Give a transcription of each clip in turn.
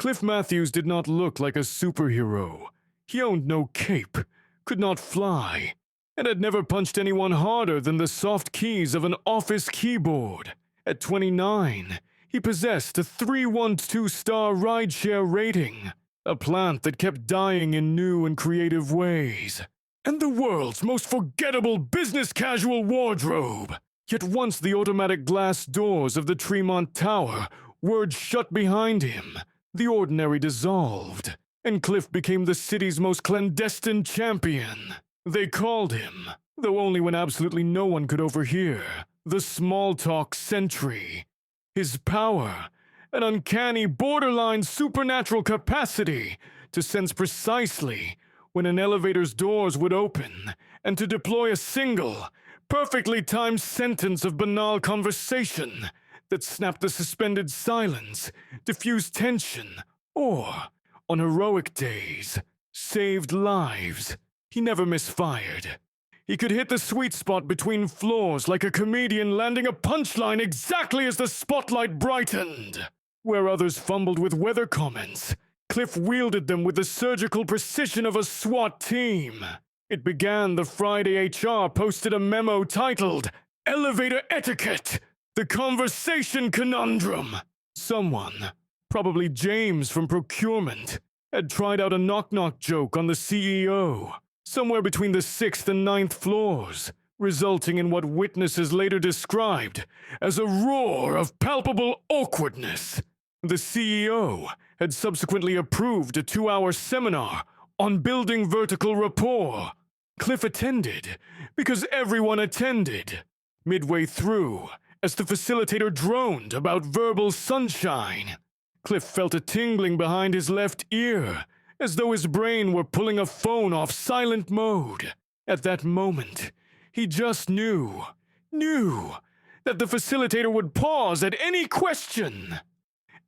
Cliff Matthews did not look like a superhero. He owned no cape, could not fly, and had never punched anyone harder than the soft keys of an office keyboard. At 29, he possessed a 312-star rideshare rating, a plant that kept dying in new and creative ways, and the world's most forgettable business-casual wardrobe. Yet once the automatic glass doors of the Tremont Tower were shut behind him, the ordinary dissolved, and Cliff became the city's most clandestine champion. They called him, though only when absolutely no one could overhear, the small-talk sentry. His power, an uncanny, borderline supernatural capacity to sense precisely when an elevator's doors would open and to deploy a single, perfectly timed sentence of banal conversation that snapped the suspended silence, diffused tension, or, on heroic days, saved lives. He never misfired. He could hit the sweet spot between floors like a comedian landing a punchline exactly as the spotlight brightened. Where others fumbled with weather comments, Cliff wielded them with the surgical precision of a SWAT team. It began the Friday HR posted a memo titled, "Elevator Etiquette, the Conversation Conundrum." Someone, probably James from procurement, had tried out a knock-knock joke on the CEO, somewhere between the 6th and 9th floors, resulting in what witnesses later described as a roar of palpable awkwardness. The CEO had subsequently approved a 2-hour seminar on building vertical rapport. Cliff attended because everyone attended. Midway through, as the facilitator droned about verbal sunshine, Cliff felt a tingling behind his left ear, as though his brain were pulling a phone off silent mode. At that moment, he just knew that the facilitator would pause at any question,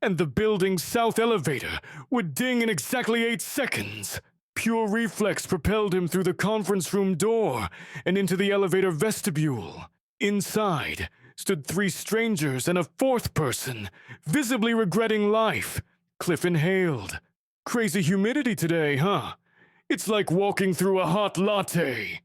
and the building's south elevator would ding in exactly 8 seconds. Pure reflex propelled him through the conference room door and into the elevator vestibule. Inside stood 3 strangers and a 4th person, visibly regretting life. Cliff inhaled. Crazy humidity today, huh? It's like walking through a hot latte.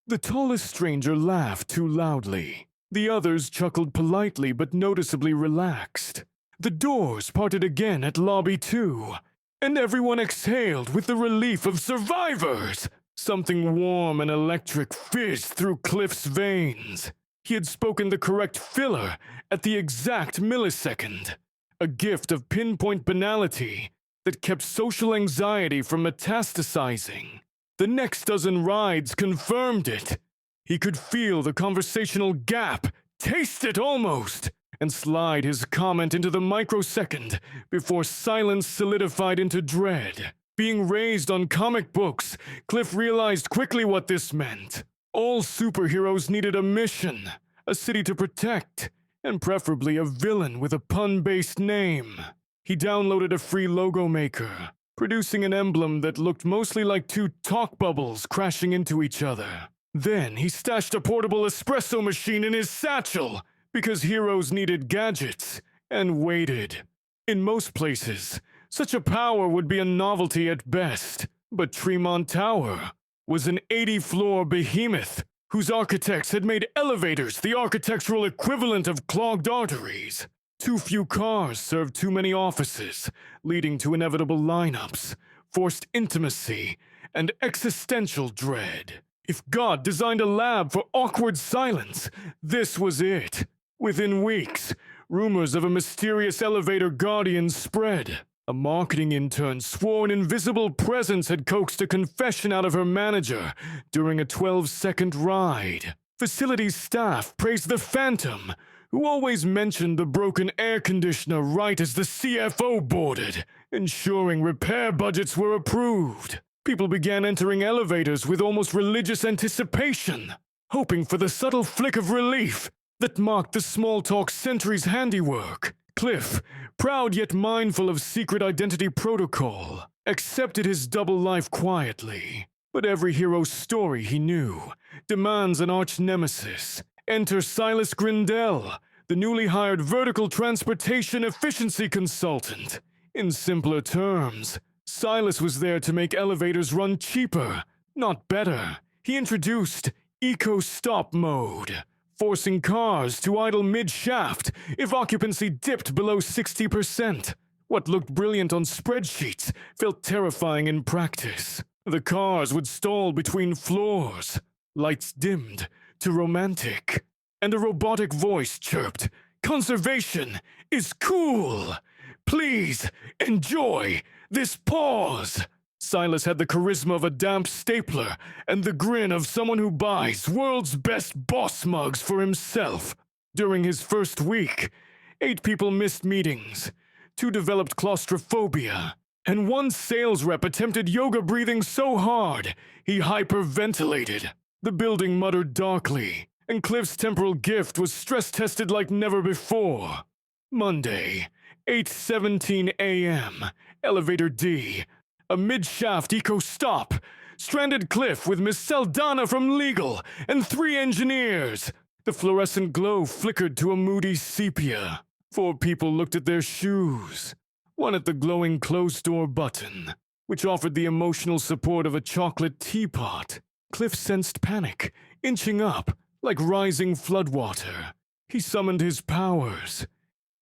The tallest stranger laughed too loudly. The others chuckled politely but noticeably relaxed. The doors parted again at Lobby 2, and everyone exhaled with the relief of survivors. Something warm and electric fizzed through Cliff's veins. He had spoken the correct filler at the exact millisecond, a gift of pinpoint banality that kept social anxiety from metastasizing. The next dozen rides confirmed it. He could feel the conversational gap, taste it almost, and slide his comment into the microsecond before silence solidified into dread. Being raised on comic books, Cliff realized quickly what this meant. All superheroes needed a mission, a city to protect, and preferably a villain with a pun-based name. He downloaded a free logo maker, producing an emblem that looked mostly like 2 talk bubbles crashing into each other. Then he stashed a portable espresso machine in his satchel, because heroes needed gadgets, and waited. In most places, such a power would be a novelty at best, but Tremont Tower was an 80-floor behemoth whose architects had made elevators the architectural equivalent of clogged arteries. Too few cars served too many offices, leading to inevitable lineups, forced intimacy, and existential dread. If God designed a lab for awkward silence, this was it. Within weeks, rumors of a mysterious elevator guardian spread. A marketing intern swore an invisible presence had coaxed a confession out of her manager during a 12-second ride. Facility staff praised the Phantom, who always mentioned the broken air conditioner right as the CFO boarded, ensuring repair budgets were approved. People began entering elevators with almost religious anticipation, hoping for the subtle flick of relief that marked the small-talk sentry's handiwork. Cliff, proud yet mindful of secret identity protocol, accepted his double life quietly. But every hero's story, he knew, demands an arch-nemesis. Enter Silas Grindel, the newly hired vertical transportation efficiency consultant. In simpler terms, Silas was there to make elevators run cheaper, not better. He introduced eco-stop mode, forcing cars to idle mid-shaft if occupancy dipped below 60%. What looked brilliant on spreadsheets felt terrifying in practice. The cars would stall between floors, lights dimmed to romantic, and a robotic voice chirped, "Conservation is cool! Please enjoy this pause!" Silas had the charisma of a damp stapler and the grin of someone who buys world's best boss mugs for himself. During his first week, 8 people missed meetings, 2 developed claustrophobia, and 1 sales rep attempted yoga breathing so hard he hyperventilated. The building muttered darkly, and Cliff's temporal gift was stress-tested like never before. Monday, 8:17 a.m., Elevator D. A mid-shaft eco-stop. Stranded Cliff with Miss Saldana from legal and 3 engineers. The fluorescent glow flickered to a moody sepia. 4 people looked at their shoes. 1 at the glowing closed-door button, which offered the emotional support of a chocolate teapot. Cliff sensed panic, inching up like rising floodwater. He summoned his powers.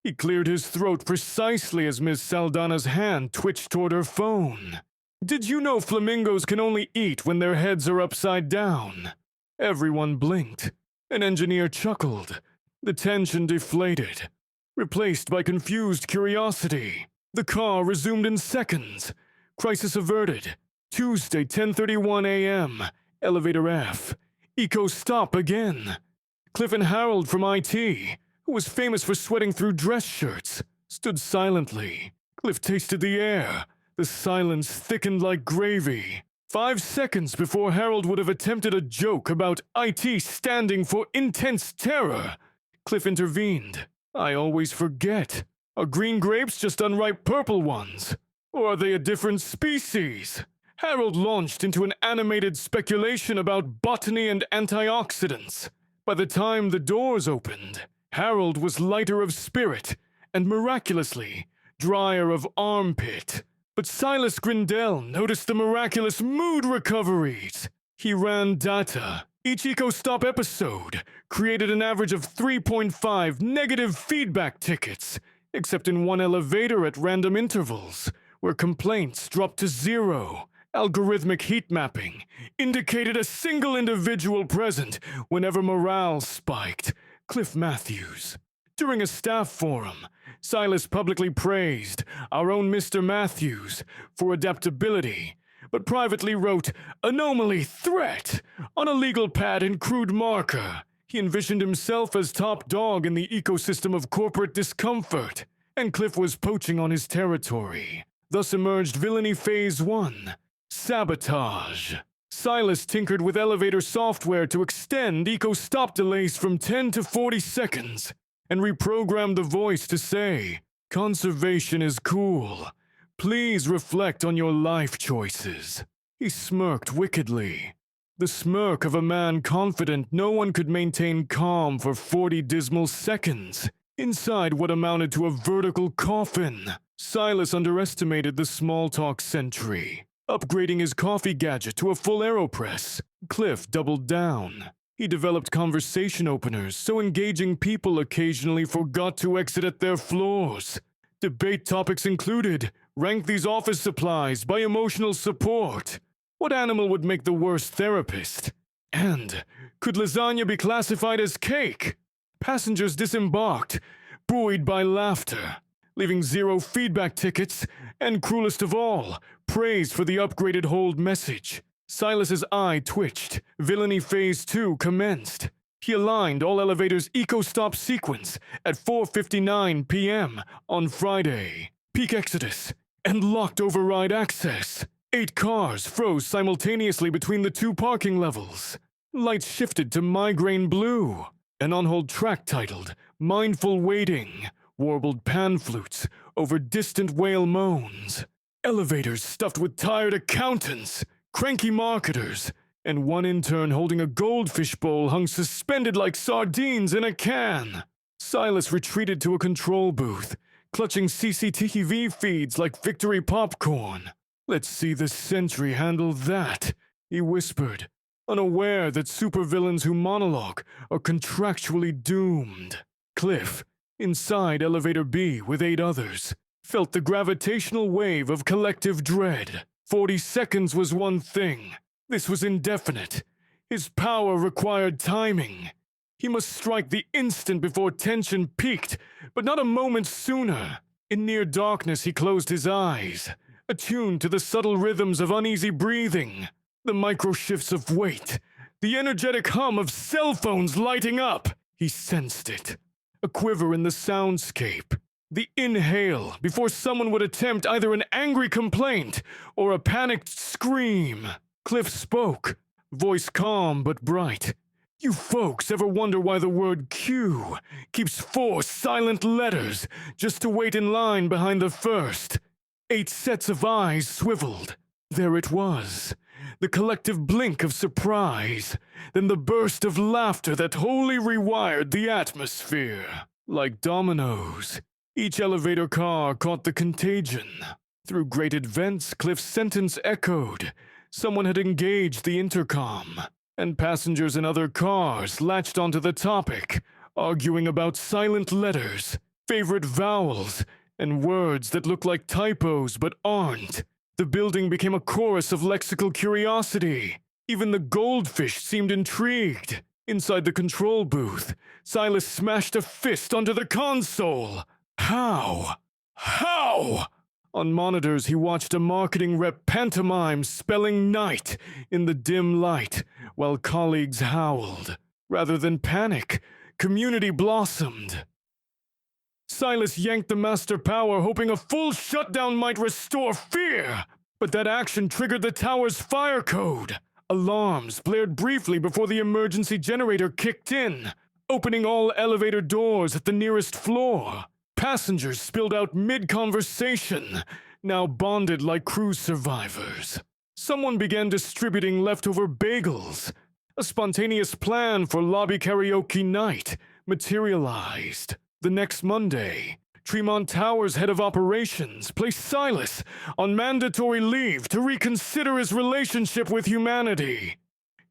He cleared his throat precisely as Miss Saldana's hand twitched toward her phone. "Did you know flamingos can only eat when their heads are upside down?" Everyone blinked. An engineer chuckled. The tension deflated, replaced by confused curiosity. The car resumed in seconds. Crisis averted. Tuesday, 10:31 a.m., Elevator F. Eco stop again. Cliff and Harold from IT, who was famous for sweating through dress shirts, stood silently. Cliff tasted the air. The silence thickened like gravy. 5 seconds before Harold would have attempted a joke about IT standing for intense terror, Cliff intervened. "I always forget. Are green grapes just unripe purple ones? Or are they a different species?" Harold launched into an animated speculation about botany and antioxidants. By the time the doors opened, Harold was lighter of spirit and miraculously drier of armpit. But Silas Grindel noticed the miraculous mood recoveries. He ran data. Each EcoStop episode created an average of 3.5 negative feedback tickets, except in 1 elevator at random intervals, where complaints dropped to 0. Algorithmic heat mapping indicated a single individual present whenever morale spiked. Cliff Matthews. During a staff forum, Silas publicly praised our own Mr. Matthews for adaptability, but privately wrote "anomaly threat" on a legal pad in crude marker. He envisioned himself as top dog in the ecosystem of corporate discomfort, and Cliff was poaching on his territory. Thus emerged Villainy Phase 1, Sabotage. Silas tinkered with elevator software to extend eco-stop delays from 10 to 40 seconds, and reprogrammed the voice to say, "Conservation is cool. Please reflect on your life choices." He smirked wickedly. The smirk of a man confident no one could maintain calm for 40 dismal seconds, inside what amounted to a vertical coffin. Silas underestimated the small-talk sentry. Upgrading his coffee gadget to a full AeroPress, Cliff doubled down. He developed conversation openers so engaging people occasionally forgot to exit at their floors. Debate topics included, rank these office supplies by emotional support. What animal would make the worst therapist? And could lasagna be classified as cake? Passengers disembarked, buoyed by laughter, leaving 0 feedback tickets, and cruelest of all, praise for the upgraded hold message. Silas's eye twitched. Villainy Phase 2 commenced. He aligned all elevators' eco-stop sequence at 4:59 p.m. on Friday. Peak exodus and locked override access. 8 cars froze simultaneously between the 2 parking levels. Lights shifted to migraine blue. An on-hold track titled "Mindful Waiting" warbled pan flutes over distant whale moans. Elevators stuffed with tired accountants, cranky marketers, and 1 intern holding a goldfish bowl hung suspended like sardines in a can. Silas retreated to a control booth, clutching CCTV feeds like victory popcorn. "Let's see the Sentry handle that," he whispered, unaware that supervillains who monologue are contractually doomed. Cliff, inside Elevator B with 8 others, felt the gravitational wave of collective dread. 40 seconds was one thing. This was indefinite. His power required timing. He must strike the instant before tension peaked, but not a moment sooner. In near darkness, he closed his eyes, attuned to the subtle rhythms of uneasy breathing, the micro shifts of weight, the energetic hum of cell phones lighting up. He sensed it, a quiver in the soundscape, the inhale before someone would attempt either an angry complaint or a panicked scream. Cliff spoke, voice calm but bright. "You folks ever wonder why the word Q keeps 4 silent letters just to wait in line behind the first?" 8 sets of eyes swiveled. There it was, the collective blink of surprise, then the burst of laughter that wholly rewired the atmosphere. Like dominoes, each elevator car caught the contagion. Through grated vents, Cliff's sentence echoed. Someone had engaged the intercom, and passengers in other cars latched onto the topic, arguing about silent letters, favorite vowels, and words that look like typos but aren't. The building became a chorus of lexical curiosity. Even the goldfish seemed intrigued. Inside the control booth, Silas smashed a fist onto the console. How? How? On monitors, he watched a marketing rep pantomime spelling night in the dim light, while colleagues howled. Rather than panic, community blossomed. Silas yanked the master power, hoping a full shutdown might restore fear. But that action triggered the tower's fire code. Alarms blared briefly before the emergency generator kicked in, opening all elevator doors at the nearest floor. Passengers spilled out mid-conversation, now bonded like cruise survivors. Someone began distributing leftover bagels. A spontaneous plan for lobby karaoke night materialized. The next Monday, Tremont Tower's head of operations placed Silas on mandatory leave to reconsider his relationship with humanity.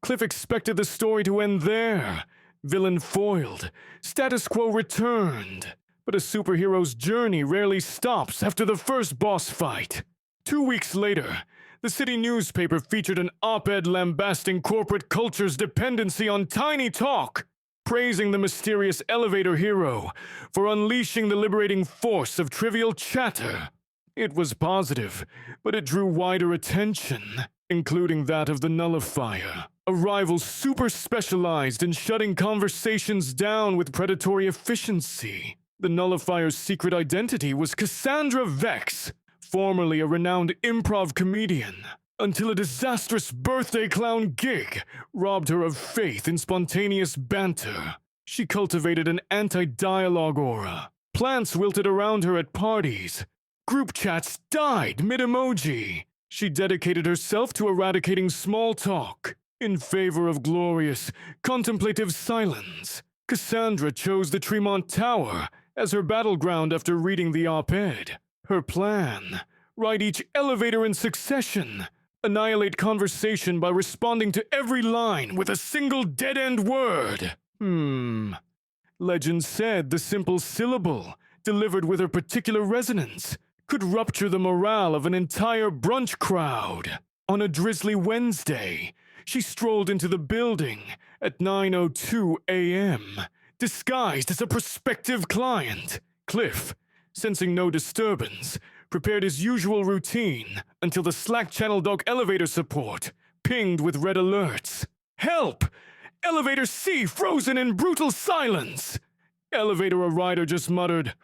Cliff expected the story to end there. Villain foiled, status quo returned. But a superhero's journey rarely stops after the first boss fight. 2 weeks later, the city newspaper featured an op-ed lambasting corporate culture's dependency on tiny talk, praising the mysterious elevator hero for unleashing the liberating force of trivial chatter. It was positive, but it drew wider attention, including that of the Nullifier, a rival super specialized in shutting conversations down with predatory efficiency. The Nullifier's secret identity was Cassandra Vex, formerly a renowned improv comedian, until a disastrous birthday clown gig robbed her of faith in spontaneous banter. She cultivated an anti-dialogue aura. Plants wilted around her at parties. Group chats died mid-emoji. She dedicated herself to eradicating small talk in favor of glorious, contemplative silence. Cassandra chose the Tremont Tower as her battleground after reading the op-ed. Her plan: ride each elevator in succession, annihilate conversation by responding to every line with a single dead-end word. Legend said the simple syllable, delivered with her particular resonance, could rupture the morale of an entire brunch crowd. On a drizzly Wednesday, she strolled into the building at 9:02 a.m., disguised as a prospective client. Cliff, sensing no disturbance, prepared his usual routine until the Slack channel dog elevator support pinged with red alerts. "Help! Elevator C frozen in brutal silence!" Elevator a rider just muttered,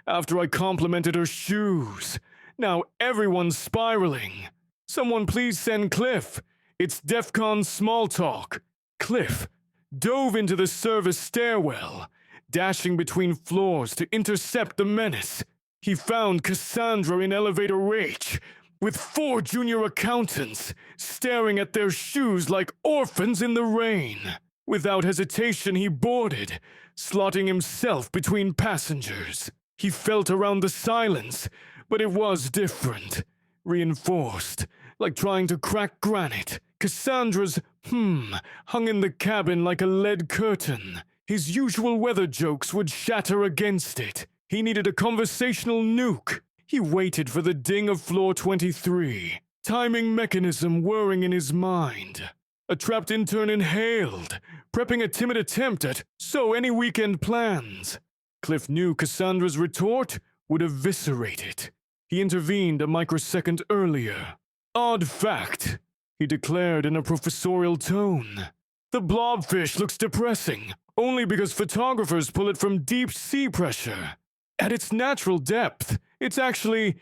after I complimented her shoes. Now everyone's spiraling. "Someone please send Cliff. It's DEFCON small talk." Cliff dove into the service stairwell, dashing between floors to intercept the menace. He found Cassandra in elevator H, with 4 junior accountants staring at their shoes like orphans in the rain. Without hesitation, he boarded, slotting himself between passengers. He felt around the silence, but it was different. Reinforced, like trying to crack granite. Cassandra's hung in the cabin like a lead curtain. His usual weather jokes would shatter against it. He needed a conversational nuke. He waited for the ding of floor 23, timing mechanism whirring in his mind. A trapped intern inhaled, prepping a timid attempt at "so any weekend plans." Cliff knew Cassandra's retort would eviscerate it. He intervened a microsecond earlier. "Odd fact," he declared in a professorial tone. "The blobfish looks depressing, only because photographers pull it from deep sea pressure. At its natural depth, it's actually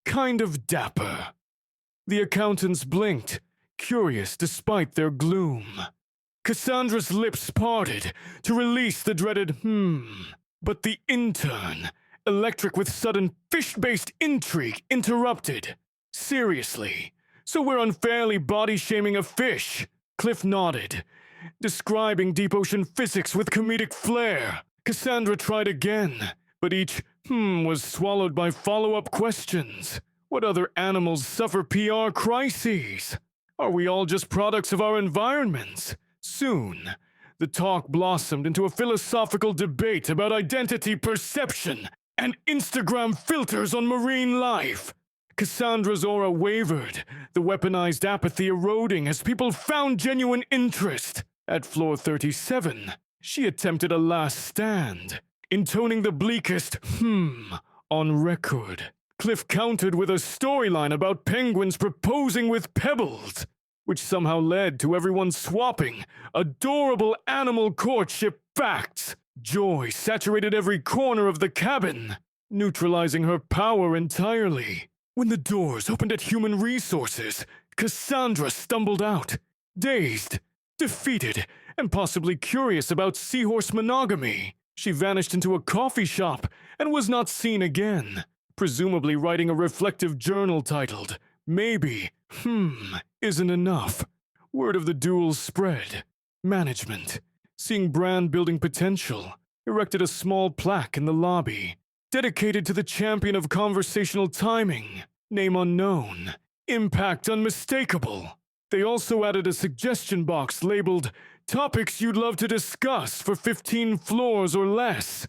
kind of dapper." The accountants blinked, curious despite their gloom. Cassandra's lips parted to release the dreaded but the intern, electric with sudden fish-based intrigue, interrupted. "Seriously, so we're unfairly body-shaming a fish?" Cliff nodded, describing deep ocean physics with comedic flair. Cassandra tried again, but each was swallowed by follow-up questions. What other animals suffer PR crises? Are we all just products of our environments? Soon, the talk blossomed into a philosophical debate about identity perception and Instagram filters on marine life. Cassandra's aura wavered, the weaponized apathy eroding as people found genuine interest. At floor 37, she attempted a last stand, intoning the bleakest on record. Cliff countered with a storyline about penguins proposing with pebbles, which somehow led to everyone swapping adorable animal courtship facts. Joy saturated every corner of the cabin, neutralizing her power entirely. When the doors opened at Human Resources, Cassandra stumbled out, dazed, defeated, and possibly curious about seahorse monogamy. She vanished into a coffee shop and was not seen again, presumably writing a reflective journal titled, "Maybe, isn't enough." Word of the duel spread. Management, seeing brand building potential, erected a small plaque in the lobby, dedicated to the champion of conversational timing, name unknown, impact unmistakable. They also added a suggestion box labeled "Topics You'd Love to Discuss for 15 floors or less."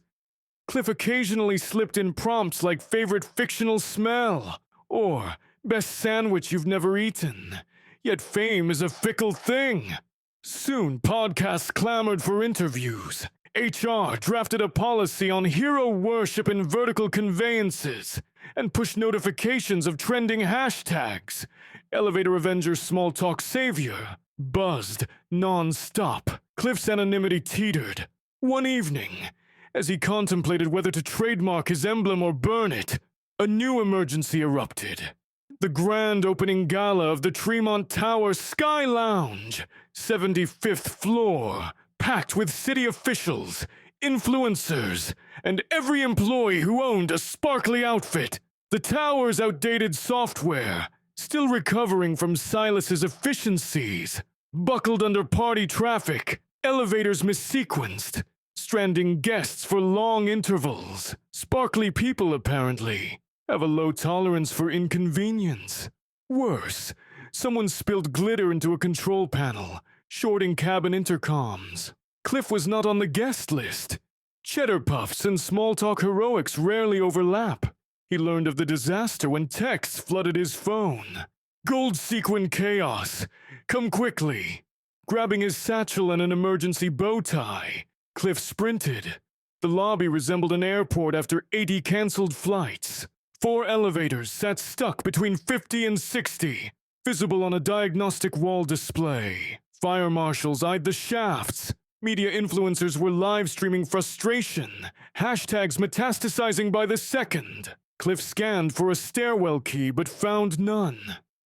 Cliff occasionally slipped in prompts like favorite fictional smell or best sandwich you've never eaten. Yet fame is a fickle thing. Soon, podcasts clamored for interviews. HR drafted a policy on hero worship in vertical conveyances and pushed notifications of trending hashtags. Elevator Avengers Small Talk Savior buzzed non-stop. Cliff's anonymity teetered. One evening, as he contemplated whether to trademark his emblem or burn it, a new emergency erupted. The grand opening gala of the Tremont Tower Sky Lounge, 75th floor, packed with city officials, influencers, and every employee who owned a sparkly outfit. The tower's outdated software, still recovering from Silas's efficiencies, buckled under party traffic, elevators missequenced, stranding guests for long intervals. Sparkly people, apparently, have a low tolerance for inconvenience. Worse, someone spilled glitter into a control panel, shorting cabin intercoms. Cliff was not on the guest list. Cheddar puffs and small talk heroics rarely overlap. He learned of the disaster when texts flooded his phone. "Gold sequin chaos. Come quickly." Grabbing his satchel and an emergency bow tie, Cliff sprinted. The lobby resembled an airport after 80 canceled flights. 4 elevators sat stuck between 50 and 60, visible on a diagnostic wall display. Fire marshals eyed the shafts. Media influencers were live streaming frustration, hashtags metastasizing by the second. Cliff scanned for a stairwell key but found none.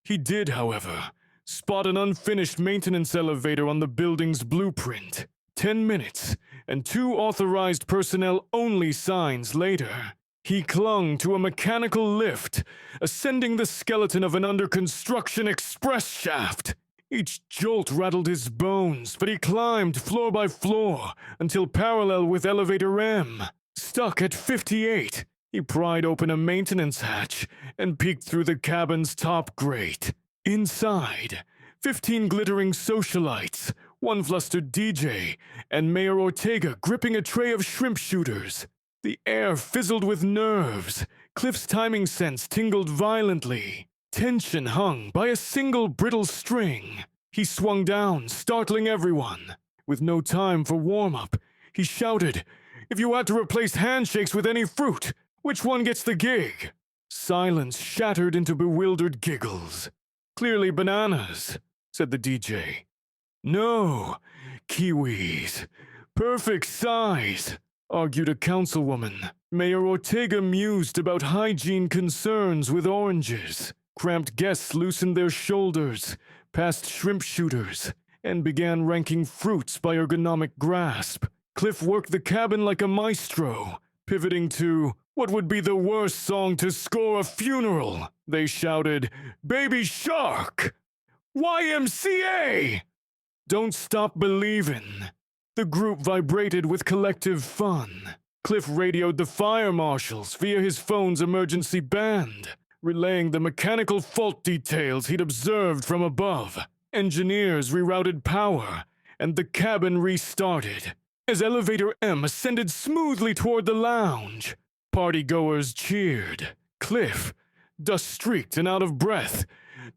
He did, however, spot an unfinished maintenance elevator on the building's blueprint. 10 minutes, and 2 authorized personnel-only signs later, he clung to a mechanical lift, ascending the skeleton of an under-construction express shaft. Each jolt rattled his bones, but he climbed floor by floor until parallel with elevator M. Stuck at 58, He pried open a maintenance hatch and peeked through the cabin's top grate. Inside, 15 glittering socialites, one flustered DJ, and Mayor Ortega gripping a tray of shrimp shooters. The air fizzled with nerves. Cliff's timing sense tingled violently. Tension hung by a single brittle string. He swung down, startling everyone. With no time for warm-up, he shouted, "If you had to replace handshakes with any fruit, which one gets the gig?" Silence shattered into bewildered giggles. "Clearly bananas," said the DJ. "No, kiwis. Perfect size," argued a councilwoman. Mayor Ortega mused about hygiene concerns with oranges. Cramped guests loosened their shoulders, passed shrimp shooters, and began ranking fruits by ergonomic grasp. Cliff worked the cabin like a maestro, pivoting to, "What would be the worst song to score a funeral?" They shouted, "Baby Shark! YMCA! Don't Stop Believin'." The group vibrated with collective fun. Cliff radioed the fire marshals via his phone's emergency band, relaying the mechanical fault details he'd observed from above. Engineers rerouted power, and the cabin restarted. As Elevator M ascended smoothly toward the lounge, partygoers cheered. Cliff, dust-streaked and out of breath,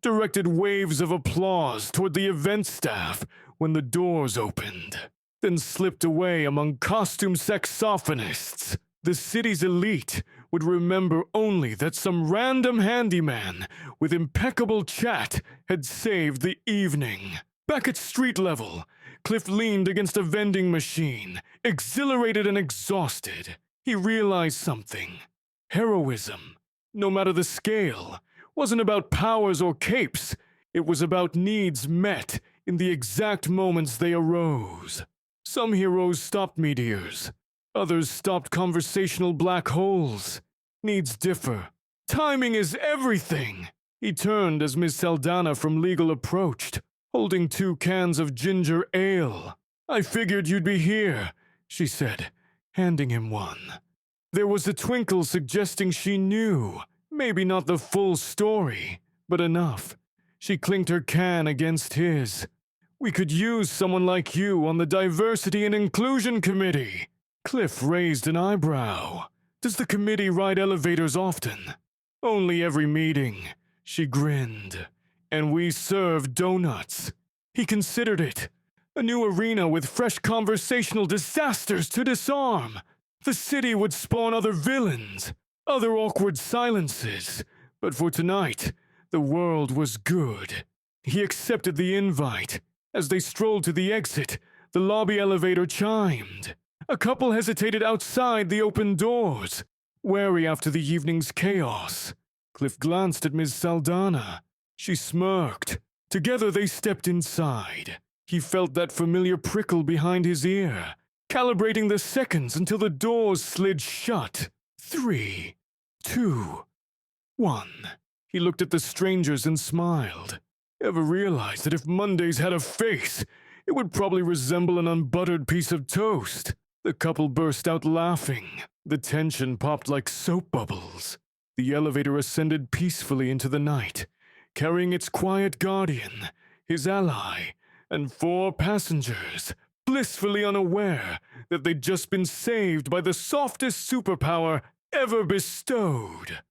directed waves of applause toward the event staff when the doors opened, then slipped away among costume saxophonists. The city's elite would remember only that some random handyman with impeccable chat had saved the evening. Back at street level, Cliff leaned against a vending machine, exhilarated and exhausted. He realized something. Heroism, no matter the scale, wasn't about powers or capes. It was about needs met in the exact moments they arose. Some heroes stopped meteors. Others stopped conversational black holes. Needs differ. Timing is everything. He turned as Miss Saldana from legal approached, holding 2 cans of ginger ale. "I figured you'd be here," she said, handing him one. There was a twinkle suggesting she knew, maybe not the full story, but enough. She clinked her can against his. "We could use someone like you on the Diversity and Inclusion Committee." Cliff raised an eyebrow. "Does the committee ride elevators often?" "Only every meeting," she grinned. "And we serve donuts." He considered it. A new arena with fresh conversational disasters to disarm. The city would spawn other villains, other awkward silences. But for tonight, the world was good. He accepted the invite. As they strolled to the exit, the lobby elevator chimed. A couple hesitated outside the open doors, wary after the evening's chaos. Cliff glanced at Ms. Saldana. She smirked. Together they stepped inside. He felt that familiar prickle behind his ear, calibrating the seconds until the doors slid shut. 3, 2, 1. He looked at the strangers and smiled. Ever realized that if Mondays had a face, it would probably resemble an unbuttered piece of toast? The couple burst out laughing. The tension popped like soap bubbles. The elevator ascended peacefully into the night, carrying its quiet guardian, his ally, and 4 passengers, blissfully unaware that they'd just been saved by the softest superpower ever bestowed.